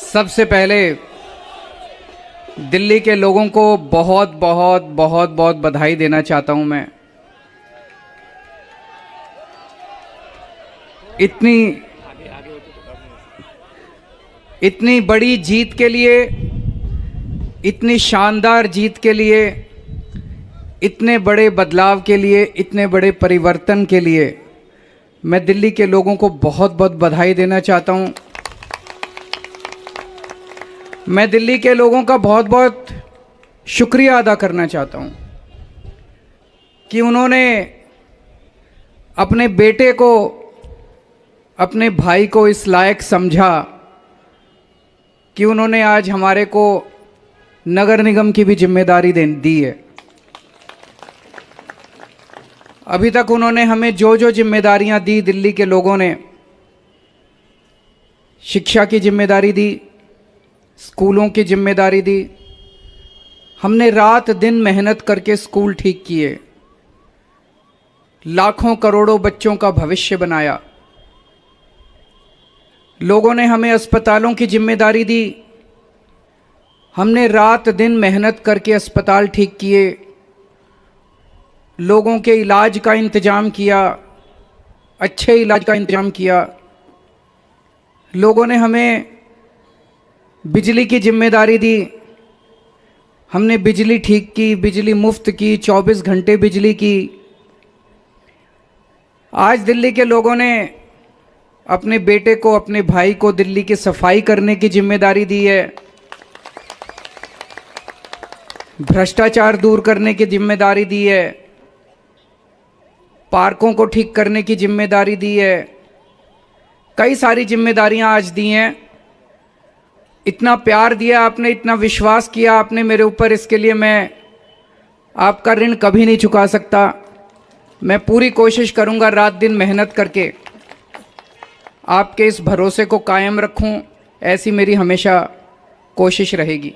सबसे पहले दिल्ली के लोगों को बहुत बहुत बहुत बहुत बधाई देना चाहता हूं मैं। इतनी बड़ी जीत के लिए, इतनी शानदार जीत के लिए, इतने बड़े बदलाव के लिए, इतने बड़े परिवर्तन के लिए मैं दिल्ली के लोगों को बहुत बहुत बधाई देना चाहता हूं। मैं दिल्ली के लोगों का बहुत बहुत शुक्रिया अदा करना चाहता हूं कि उन्होंने अपने बेटे को, अपने भाई को इस लायक समझा कि उन्होंने आज हमारे को नगर निगम की भी जिम्मेदारी दी है। अभी तक उन्होंने हमें जो जो जिम्मेदारियां दी, दिल्ली के लोगों ने शिक्षा की जिम्मेदारी दी, स्कूलों की जिम्मेदारी दी। हमने रात दिन मेहनत करके स्कूल ठीक किए, लाखों करोड़ों बच्चों का भविष्य बनाया। लोगों ने हमें अस्पतालों की जिम्मेदारी दी, हमने रात दिन मेहनत करके अस्पताल ठीक किए, लोगों के इलाज का इंतजाम किया, अच्छे इलाज का इंतजाम किया। लोगों ने हमें बिजली की जिम्मेदारी दी, हमने बिजली ठीक की, बिजली मुफ्त की, 24 घंटे बिजली की। आज दिल्ली के लोगों ने अपने बेटे को, अपने भाई को दिल्ली की सफाई करने की जिम्मेदारी दी है, भ्रष्टाचार दूर करने की जिम्मेदारी दी है, पार्कों को ठीक करने की जिम्मेदारी दी है। कई सारी जिम्मेदारियां आज दी हैं। इतना प्यार दिया आपने, इतना विश्वास किया आपने मेरे ऊपर, इसके लिए मैं आपका ऋण कभी नहीं चुका सकता। मैं पूरी कोशिश करूंगा रात दिन मेहनत करके आपके इस भरोसे को कायम रखूं, ऐसी मेरी हमेशा कोशिश रहेगी।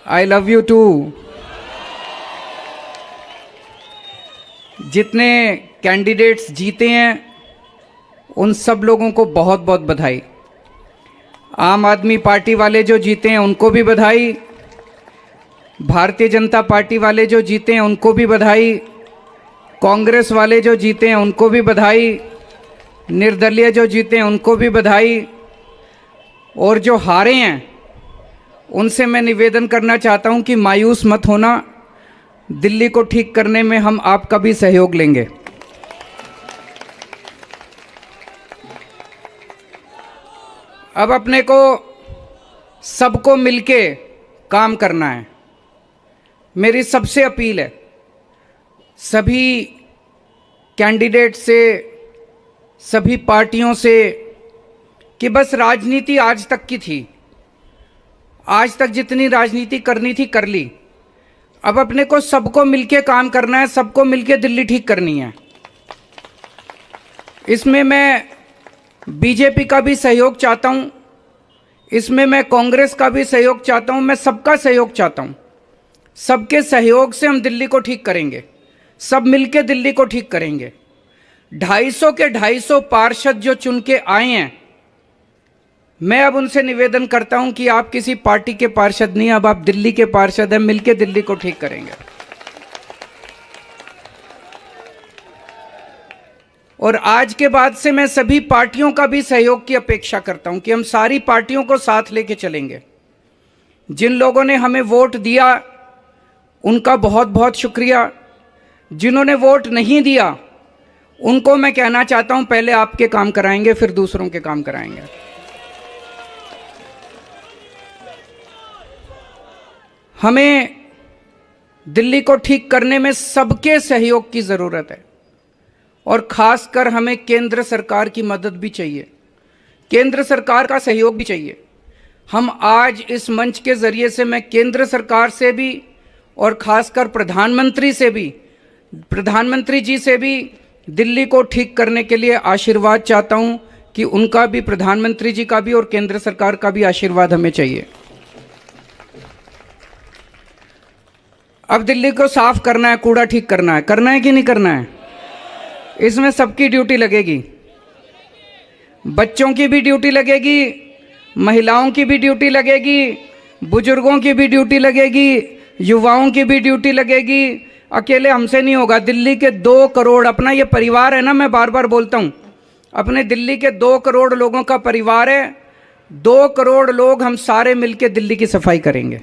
I love you too. जितने कैंडिडेट्स जीते हैं उन सब लोगों को बहुत बहुत बधाई। आम आदमी पार्टी वाले जो जीते हैं उनको भी बधाई, भारतीय जनता पार्टी वाले जो जीते हैं उनको भी बधाई, कांग्रेस वाले जो जीते हैं उनको भी बधाई, निर्दलीय जो जीते हैं उनको भी बधाई, और जो हारे हैं उनसे मैं निवेदन करना चाहता हूं कि मायूस मत होना, दिल्ली को ठीक करने में हम आपका भी सहयोग लेंगे। अब अपने को सबको मिलके काम करना है। मेरी सबसे अपील है सभी कैंडिडेट से, सभी पार्टियों से, कि बस राजनीति आज तक की थी, आज तक जितनी राजनीति करनी थी कर ली। अब अपने को सबको मिलके काम करना है, सबको मिलके दिल्ली ठीक करनी है। इसमें मैं बीजेपी का भी सहयोग चाहता हूं, इसमें मैं कांग्रेस का भी सहयोग चाहता हूं, मैं सबका सहयोग चाहता हूं। सबके सहयोग से हम दिल्ली को ठीक करेंगे, सब मिलके दिल्ली को ठीक करेंगे। 250 के 250 पार्षद जो चुन के आए हैं, मैं अब उनसे निवेदन करता हूं कि आप किसी पार्टी के पार्षद नहीं, अब आप दिल्ली के पार्षद हैं, मिलके दिल्ली को ठीक करेंगे। और आज के बाद से मैं सभी पार्टियों का भी सहयोग की अपेक्षा करता हूं कि हम सारी पार्टियों को साथ लेके चलेंगे। जिन लोगों ने हमें वोट दिया उनका बहुत बहुत शुक्रिया, जिन्होंने वोट नहीं दिया उनको मैं कहना चाहता हूं पहले आपके काम कराएंगे, फिर दूसरों के काम कराएंगे। हमें दिल्ली को ठीक करने में सबके सहयोग की ज़रूरत है, और ख़ासकर हमें केंद्र सरकार की मदद भी चाहिए, केंद्र सरकार का सहयोग भी चाहिए। हम आज इस मंच के ज़रिए से मैं केंद्र सरकार से भी और ख़ासकर प्रधानमंत्री से भी, प्रधानमंत्री जी से भी दिल्ली को ठीक करने के लिए आशीर्वाद चाहता हूं कि उनका भी, प्रधानमंत्री जी का भी और केंद्र सरकार का भी आशीर्वाद हमें चाहिए। अब दिल्ली को साफ करना है, कूड़ा ठीक करना है कि नहीं करना है? इसमें सबकी ड्यूटी लगेगी, बच्चों की भी ड्यूटी लगेगी, महिलाओं की भी ड्यूटी लगेगी, बुजुर्गों की भी ड्यूटी लगेगी, युवाओं की भी ड्यूटी लगेगी। अकेले हमसे नहीं होगा। दिल्ली के 2 करोड़, अपना ये परिवार है ना, मैं बार बार बोलता हूँ, अपने दिल्ली के 2 करोड़ लोगों का परिवार है। 2 करोड़ लोग हम सारे मिलकर दिल्ली की सफाई करेंगे।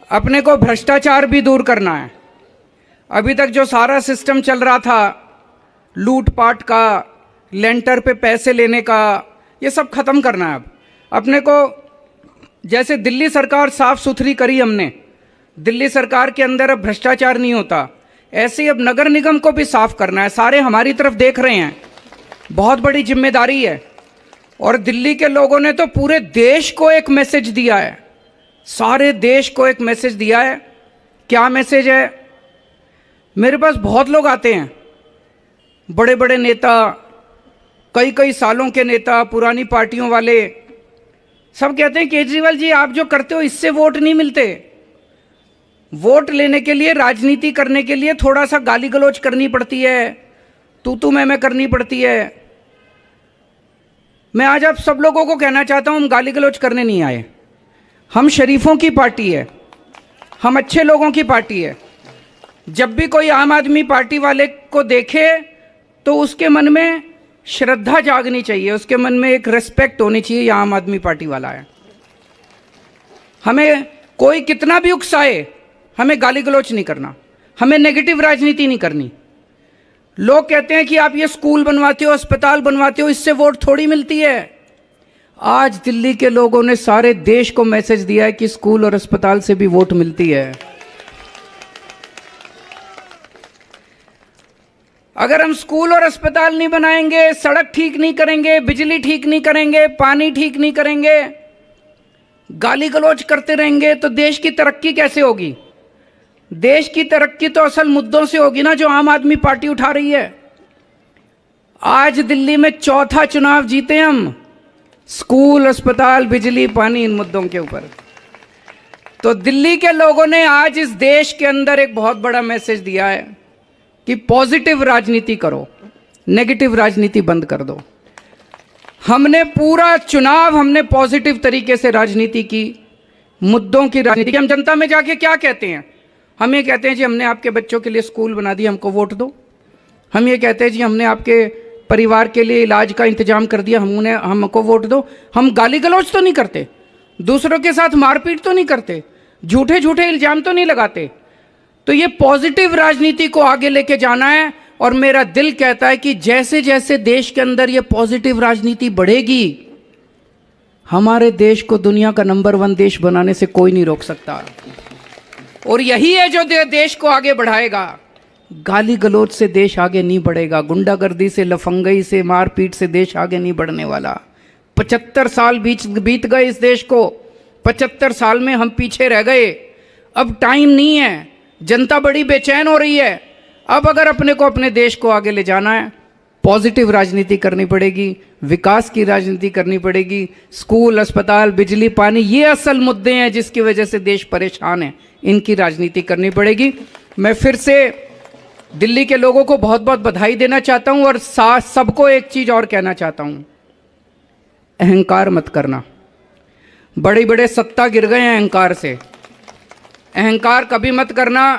अपने को भ्रष्टाचार भी दूर करना है। अभी तक जो सारा सिस्टम चल रहा था, लूटपाट का, लेंटर पे पैसे लेने का, ये सब खत्म करना है। अब अपने को, जैसे दिल्ली सरकार साफ सुथरी करी हमने, दिल्ली सरकार के अंदर अब भ्रष्टाचार नहीं होता, ऐसे ही अब नगर निगम को भी साफ करना है। सारे हमारी तरफ देख रहे हैं, बहुत बड़ी जिम्मेदारी है। और दिल्ली के लोगों ने तो पूरे देश को एक मैसेज दिया है, सारे देश को एक मैसेज दिया है। क्या मैसेज है? मेरे पास बहुत लोग आते हैं, बड़े बड़े नेता, कई कई सालों के नेता, पुरानी पार्टियों वाले, सब कहते हैं केजरीवाल जी आप जो करते हो इससे वोट नहीं मिलते। वोट लेने के लिए, राजनीति करने के लिए थोड़ा सा गाली गलौज करनी पड़ती है, तू मैं करनी पड़ती है। मैं आज आप सब लोगों को कहना चाहता हूं, हम गाली गलौज करने नहीं आए। हम शरीफों की पार्टी है, हम अच्छे लोगों की पार्टी है। जब भी कोई आम आदमी पार्टी वाले को देखे तो उसके मन में श्रद्धा जागनी चाहिए, उसके मन में एक रिस्पेक्ट होनी चाहिए, ये आम आदमी पार्टी वाला है। हमें कोई कितना भी उकसाए, हमें गाली गलौज नहीं करना, हमें नेगेटिव राजनीति नहीं करनी। लोग कहते हैं कि आप ये स्कूल बनवाते हो, अस्पताल बनवाते हो, इससे वोट थोड़ी मिलती है। आज दिल्ली के लोगों ने सारे देश को मैसेज दिया है कि स्कूल और अस्पताल से भी वोट मिलती है। अगर हम स्कूल और अस्पताल नहीं बनाएंगे, सड़क ठीक नहीं करेंगे, बिजली ठीक नहीं करेंगे, पानी ठीक नहीं करेंगे, गाली गलौज करते रहेंगे, तो देश की तरक्की कैसे होगी? देश की तरक्की तो असल मुद्दों से होगी ना, जो आम आदमी पार्टी उठा रही है। आज दिल्ली में 4था चुनाव जीते हम, स्कूल, अस्पताल, बिजली, पानी, इन मुद्दों के ऊपर। तो दिल्ली के लोगों ने आज इस देश के अंदर एक बहुत बड़ा मैसेज दिया है कि पॉजिटिव राजनीति करो, नेगेटिव राजनीति बंद कर दो। हमने पूरा चुनाव हमने पॉजिटिव तरीके से राजनीति की, मुद्दों की राजनीति की। हम जनता में जाके क्या कहते हैं? हम ये कहते हैं जी हमने आपके बच्चों के लिए स्कूल बना दिया, हमको वोट दो। हम ये कहते हैं जी हमने आपके परिवार के लिए इलाज का इंतजाम कर दिया, हमको वोट दो। हम गाली गलौज तो नहीं करते, दूसरों के साथ मारपीट तो नहीं करते, झूठे झूठे इल्जाम तो नहीं लगाते। तो ये पॉजिटिव राजनीति को आगे लेके जाना है। और मेरा दिल कहता है कि जैसे जैसे देश के अंदर ये पॉजिटिव राजनीति बढ़ेगी, हमारे देश को दुनिया का नंबर 1 देश बनाने से कोई नहीं रोक सकता। और यही है जो देश को आगे बढ़ाएगा। गाली गलौज से देश आगे नहीं बढ़ेगा, गुंडागर्दी से, लफंगई से, मारपीट से देश आगे नहीं बढ़ने वाला। 75 साल बीत गए इस देश को, 75 साल में हम पीछे रह गए। अब टाइम नहीं है, जनता बड़ी बेचैन हो रही है। अब अगर अपने को, अपने देश को आगे ले जाना है, पॉजिटिव राजनीति करनी पड़ेगी, विकास की राजनीति करनी पड़ेगी। स्कूल, अस्पताल, बिजली, पानी, ये असल मुद्दे हैं जिसकी वजह से देश परेशान है, इनकी राजनीति करनी पड़ेगी। मैं फिर से दिल्ली के लोगों को बहुत बहुत बधाई देना चाहता हूं और सबको एक चीज और कहना चाहता हूं, अहंकार मत करना। बड़े बड़े सत्ता गिर गए हैं अहंकार से, अहंकार कभी मत करना।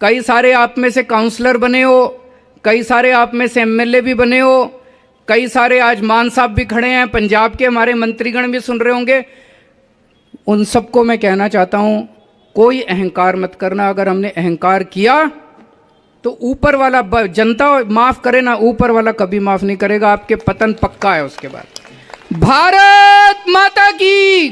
कई सारे आप में से काउंसलर बने हो, कई सारे आप में से एमएलए भी बने हो, कई सारे आज मान साहब भी खड़े हैं, पंजाब के हमारे मंत्रीगण भी सुन रहे होंगे। उन सबको मैं कहना चाहता हूं, कोई अहंकार मत करना। अगर हमने अहंकार किया तो ऊपर वाला, जनता माफ करे ना, ऊपर वाला कभी माफ नहीं करेगा, आपके पतन पक्का है उसके बाद। भारत माता की,